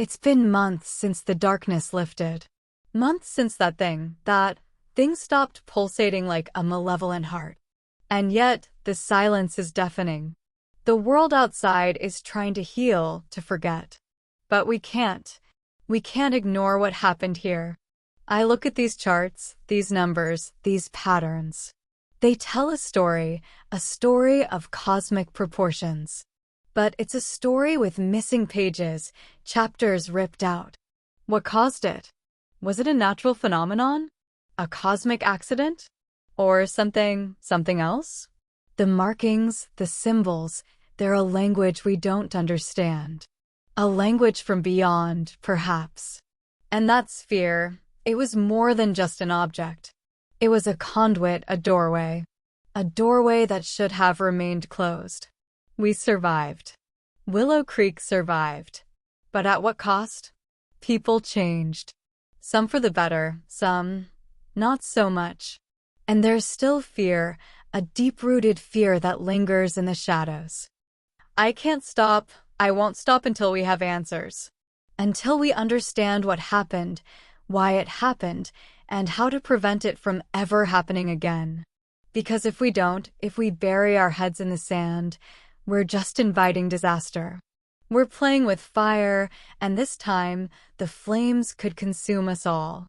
It's been months since the darkness lifted. Months since that thing stopped pulsating like a malevolent heart. And yet, the silence is deafening. The world outside is trying to heal, to forget. But we can't. We can't ignore what happened here. I look at these charts, these numbers, these patterns. They tell a story of cosmic proportions. But it's a story with missing pages, chapters ripped out. What caused it? Was it a natural phenomenon? A cosmic accident? Or something else? The markings, the symbols, they're a language we don't understand. A language from beyond, perhaps. And that sphere, it was more than just an object. It was a conduit, a doorway. A doorway that should have remained closed. We survived. Willow Creek survived. But at what cost? People changed. Some for the better, some not so much. And there's still fear, a deep-rooted fear that lingers in the shadows. I can't stop. I won't stop until we have answers. Until we understand what happened, why it happened, and how to prevent it from ever happening again. Because if we don't, if we bury our heads in the sand, we're just inviting disaster. We're playing with fire, and this time, the flames could consume us all.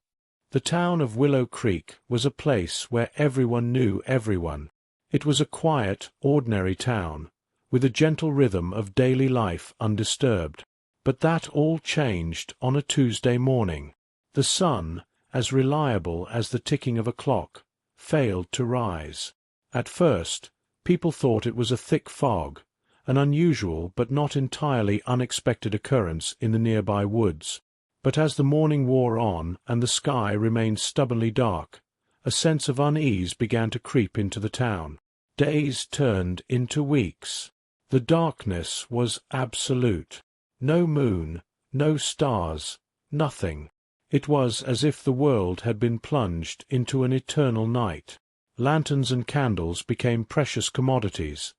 The town of Willow Creek was a place where everyone knew everyone. It was a quiet, ordinary town, with a gentle rhythm of daily life undisturbed. But that all changed on a Tuesday morning. The sun, as reliable as the ticking of a clock, failed to rise. At first, people thought it was a thick fog, an unusual but not entirely unexpected occurrence in the nearby woods. But as the morning wore on and the sky remained stubbornly dark, a sense of unease began to creep into the town. Days turned into weeks. The darkness was absolute. No moon, no stars, nothing. It was as if the world had been plunged into an eternal night. Lanterns and candles became precious commodities,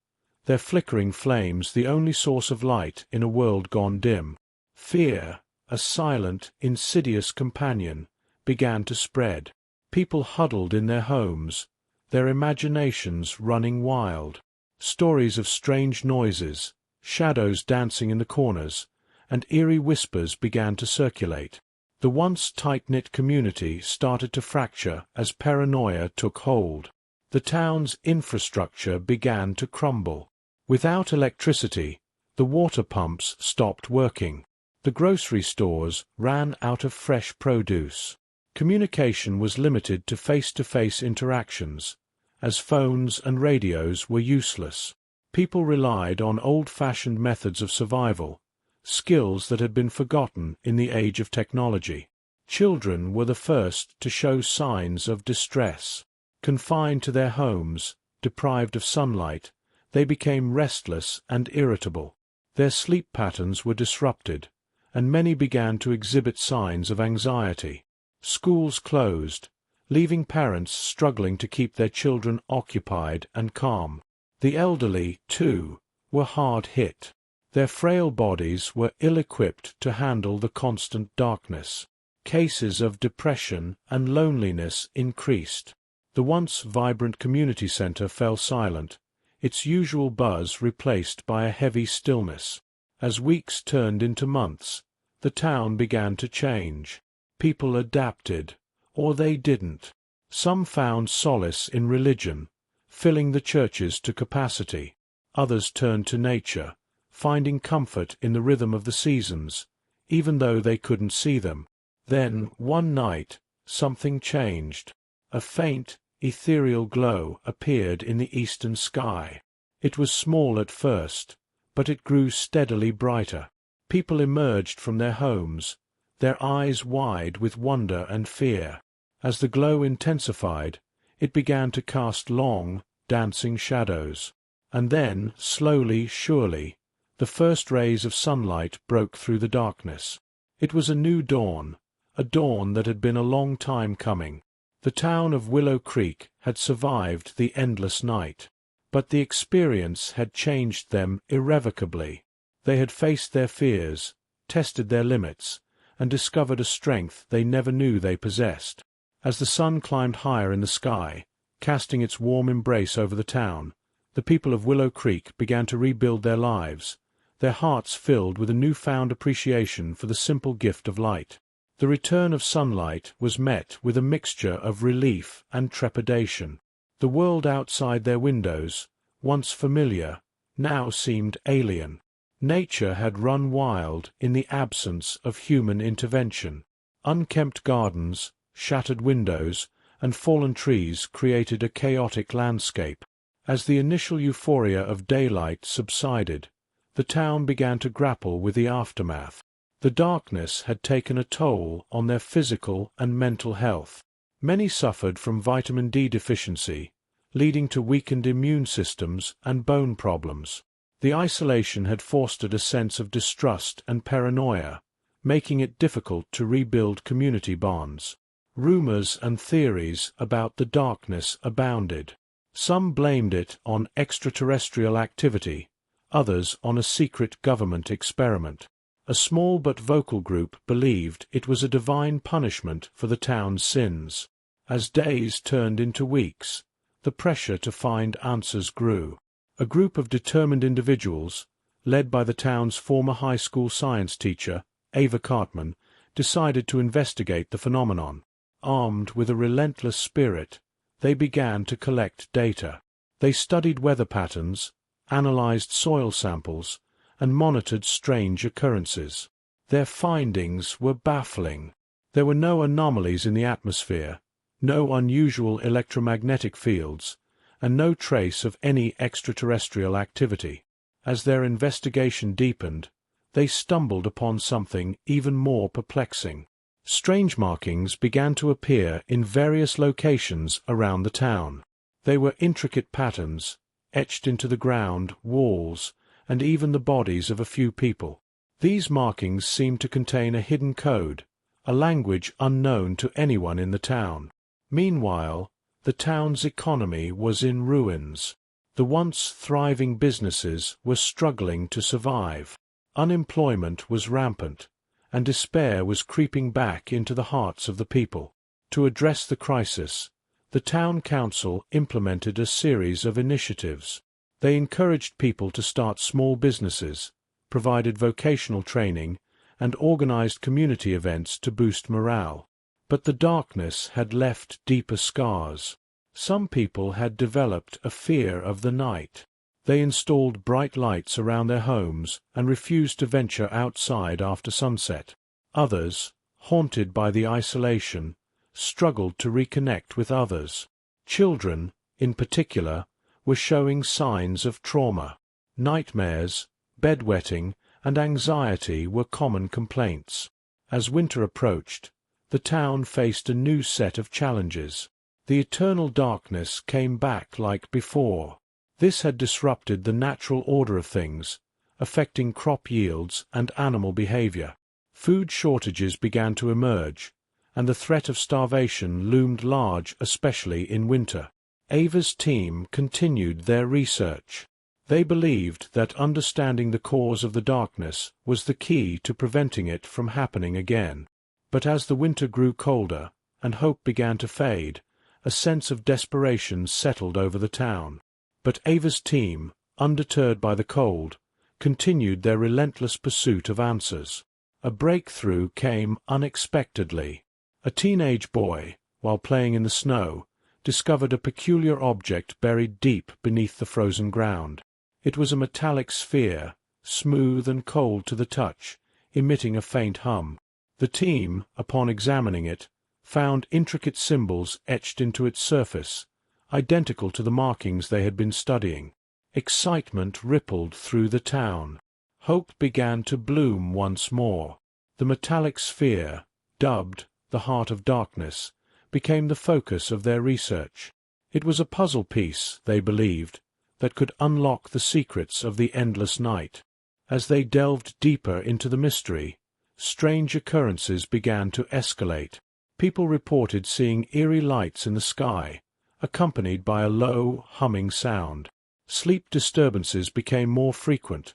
their flickering flames the only source of light in a world gone dim. Fear, a silent, insidious companion, began to spread. People huddled in their homes, their imaginations running wild. Stories of strange noises, shadows dancing in the corners, and eerie whispers began to circulate. The once tight-knit community started to fracture as paranoia took hold. The town's infrastructure began to crumble. Without electricity, the water pumps stopped working. The grocery stores ran out of fresh produce. Communication was limited to face-to-face interactions, as phones and radios were useless. People relied on old-fashioned methods of survival, skills that had been forgotten in the age of technology. Children were the first to show signs of distress. Confined to their homes, deprived of sunlight, they became restless and irritable. Their sleep patterns were disrupted, and many began to exhibit signs of anxiety. Schools closed, leaving parents struggling to keep their children occupied and calm. The elderly, too, were hard hit. Their frail bodies were ill-equipped to handle the constant darkness. Cases of depression and loneliness increased. The once vibrant community center fell silent, its usual buzz replaced by a heavy stillness. As weeks turned into months, the town began to change. People adapted, or they didn't. Some found solace in religion, filling the churches to capacity. Others turned to nature, finding comfort in the rhythm of the seasons, even though they couldn't see them. Then, one night, something changed. A faint, ethereal glow appeared in the eastern sky. It was small at first, but it grew steadily brighter. People emerged from their homes, their eyes wide with wonder and fear. As the glow intensified, it began to cast long, dancing shadows. And then, slowly, surely, the first rays of sunlight broke through the darkness. It was a new dawn, a dawn that had been a long time coming. The town of Willow Creek had survived the endless night, but the experience had changed them irrevocably. They had faced their fears, tested their limits, and discovered a strength they never knew they possessed. As the sun climbed higher in the sky, casting its warm embrace over the town, the people of Willow Creek began to rebuild their lives, their hearts filled with a newfound appreciation for the simple gift of light. The return of sunlight was met with a mixture of relief and trepidation. The world outside their windows, once familiar, now seemed alien. Nature had run wild in the absence of human intervention. Unkempt gardens, shattered windows, and fallen trees created a chaotic landscape. As the initial euphoria of daylight subsided, the town began to grapple with the aftermath. The darkness had taken a toll on their physical and mental health. Many suffered from vitamin D deficiency, leading to weakened immune systems and bone problems. The isolation had fostered a sense of distrust and paranoia, making it difficult to rebuild community bonds. Rumors and theories about the darkness abounded. Some blamed it on extraterrestrial activity, others on a secret government experiment. A small but vocal group believed it was a divine punishment for the town's sins. As days turned into weeks, the pressure to find answers grew. A group of determined individuals, led by the town's former high school science teacher, Ava Cartman, decided to investigate the phenomenon. Armed with a relentless spirit, they began to collect data. They studied weather patterns, analyzed soil samples, and monitored strange occurrences. Their findings were baffling. There were no anomalies in the atmosphere, no unusual electromagnetic fields, and no trace of any extraterrestrial activity. As their investigation deepened, they stumbled upon something even more perplexing. Strange markings began to appear in various locations around the town. They were intricate patterns, etched into the ground, walls, and even the bodies of a few people. These markings seemed to contain a hidden code, a language unknown to anyone in the town. Meanwhile, the town's economy was in ruins. The once thriving businesses were struggling to survive. Unemployment was rampant, and despair was creeping back into the hearts of the people. To address the crisis, the town council implemented a series of initiatives. They encouraged people to start small businesses, provided vocational training, and organized community events to boost morale. But the darkness had left deeper scars. Some people had developed a fear of the night. They installed bright lights around their homes and refused to venture outside after sunset. Others, haunted by the isolation, struggled to reconnect with others. Children, in particular, were showing signs of trauma. Nightmares, bedwetting, and anxiety were common complaints. As winter approached, the town faced a new set of challenges. The eternal darkness came back like before. This had disrupted the natural order of things, affecting crop yields and animal behavior. Food shortages began to emerge, and the threat of starvation loomed large, especially in winter. Ava's team continued their research. They believed that understanding the cause of the darkness was the key to preventing it from happening again. But as the winter grew colder and hope began to fade, a sense of desperation settled over the town. But Ava's team, undeterred by the cold, continued their relentless pursuit of answers. A breakthrough came unexpectedly. A teenage boy, while playing in the snow, discovered a peculiar object buried deep beneath the frozen ground. It was a metallic sphere, smooth and cold to the touch, emitting a faint hum. The team, upon examining it, found intricate symbols etched into its surface, identical to the markings they had been studying. Excitement rippled through the town. Hope began to bloom once more. The metallic sphere, dubbed the Heart of Darkness, became the focus of their research. It was a puzzle piece, they believed, that could unlock the secrets of the endless night. As they delved deeper into the mystery, strange occurrences began to escalate. People reported seeing eerie lights in the sky, accompanied by a low, humming sound. Sleep disturbances became more frequent,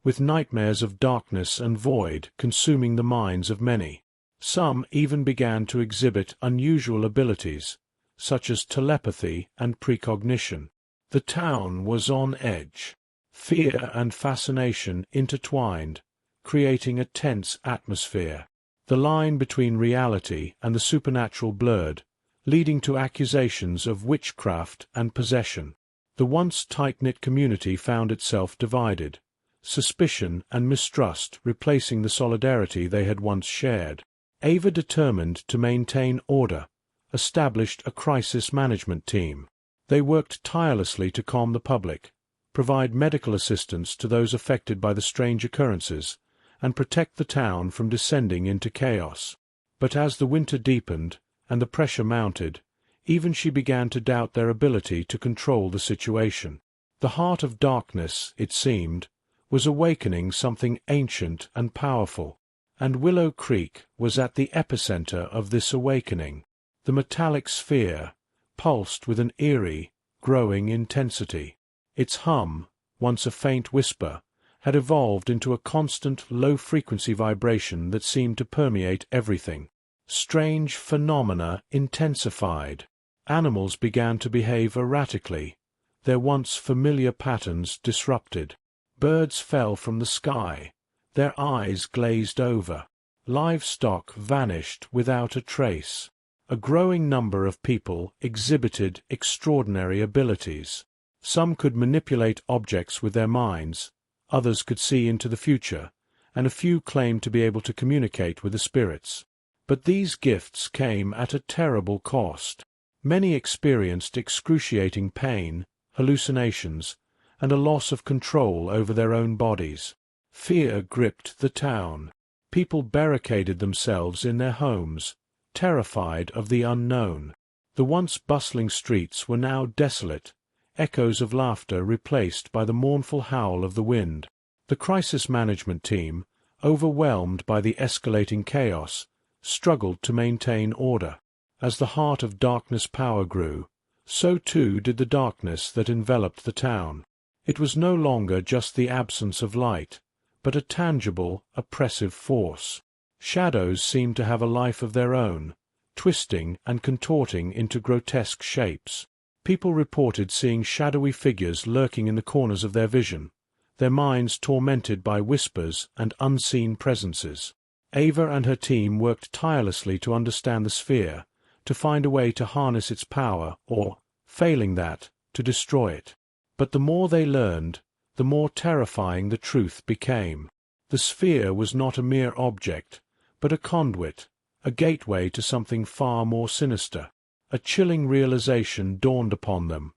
with nightmares of darkness and void consuming the minds of many. Some even began to exhibit unusual abilities, such as telepathy and precognition. The town was on edge. Fear and fascination intertwined, creating a tense atmosphere. The line between reality and the supernatural blurred, leading to accusations of witchcraft and possession. The once tight-knit community found itself divided, suspicion and mistrust replacing the solidarity they had once shared. Ava, determined to maintain order, established a crisis management team. They worked tirelessly to calm the public, provide medical assistance to those affected by the strange occurrences, and protect the town from descending into chaos. But as the winter deepened and the pressure mounted, even she began to doubt their ability to control the situation. The heart of darkness, it seemed, was awakening something ancient and powerful, and Willow Creek was at the epicenter of this awakening. The metallic sphere pulsed with an eerie, growing intensity. Its hum, once a faint whisper, had evolved into a constant low-frequency vibration that seemed to permeate everything. Strange phenomena intensified. Animals began to behave erratically, their once familiar patterns disrupted. Birds fell from the sky, their eyes glazed over. Livestock vanished without a trace. A growing number of people exhibited extraordinary abilities. Some could manipulate objects with their minds, others could see into the future, and a few claimed to be able to communicate with the spirits. But these gifts came at a terrible cost. Many experienced excruciating pain, hallucinations, and a loss of control over their own bodies. Fear gripped the town. People barricaded themselves in their homes, terrified of the unknown. The once bustling streets were now desolate, echoes of laughter replaced by the mournful howl of the wind. The crisis management team, overwhelmed by the escalating chaos, struggled to maintain order. As the heart of darkness power grew, so too did the darkness that enveloped the town. It was no longer just the absence of light, but a tangible, oppressive force. Shadows seemed to have a life of their own, twisting and contorting into grotesque shapes. People reported seeing shadowy figures lurking in the corners of their vision, their minds tormented by whispers and unseen presences. Ava and her team worked tirelessly to understand the sphere, to find a way to harness its power or, failing that, to destroy it. But the more they learned, the more terrifying the truth became. The sphere was not a mere object, but a conduit, a gateway to something far more sinister. A chilling realization dawned upon them.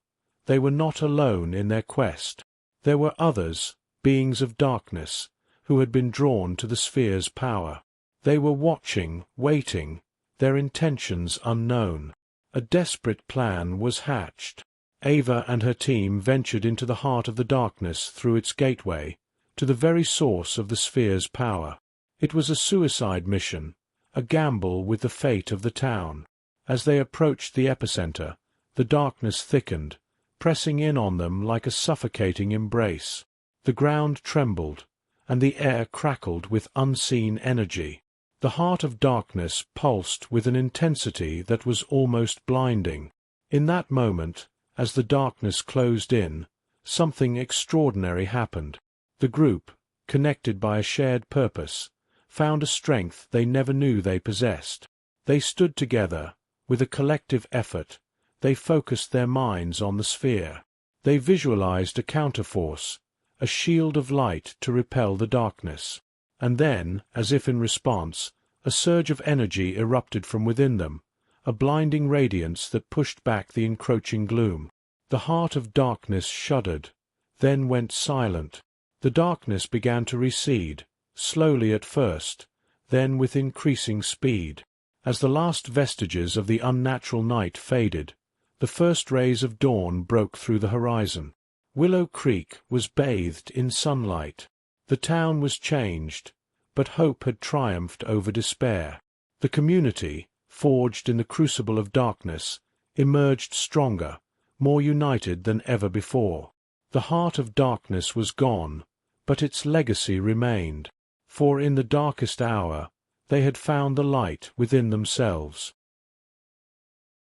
They were not alone in their quest. There were others, beings of darkness, who had been drawn to the sphere's power. They were watching, waiting, their intentions unknown. A desperate plan was hatched. Ava and her team ventured into the heart of the darkness through its gateway, to the very source of the sphere's power. It was a suicide mission, a gamble with the fate of the town. As they approached the epicenter, the darkness thickened, pressing in on them like a suffocating embrace. The ground trembled, and the air crackled with unseen energy. The heart of darkness pulsed with an intensity that was almost blinding. In that moment, as the darkness closed in, something extraordinary happened. The group, connected by a shared purpose, found a strength they never knew they possessed. They stood together. With a collective effort, they focused their minds on the sphere. They visualized a counterforce, a shield of light to repel the darkness. And then, as if in response, a surge of energy erupted from within them, a blinding radiance that pushed back the encroaching gloom. The heart of darkness shuddered, then went silent. The darkness began to recede, slowly at first, then with increasing speed. As the last vestiges of the unnatural night faded, the first rays of dawn broke through the horizon. Willow Creek was bathed in sunlight. The town was changed, but hope had triumphed over despair. The community, forged in the crucible of darkness, emerged stronger, more united than ever before. The heart of darkness was gone, but its legacy remained, for in the darkest hour they had found the light within themselves.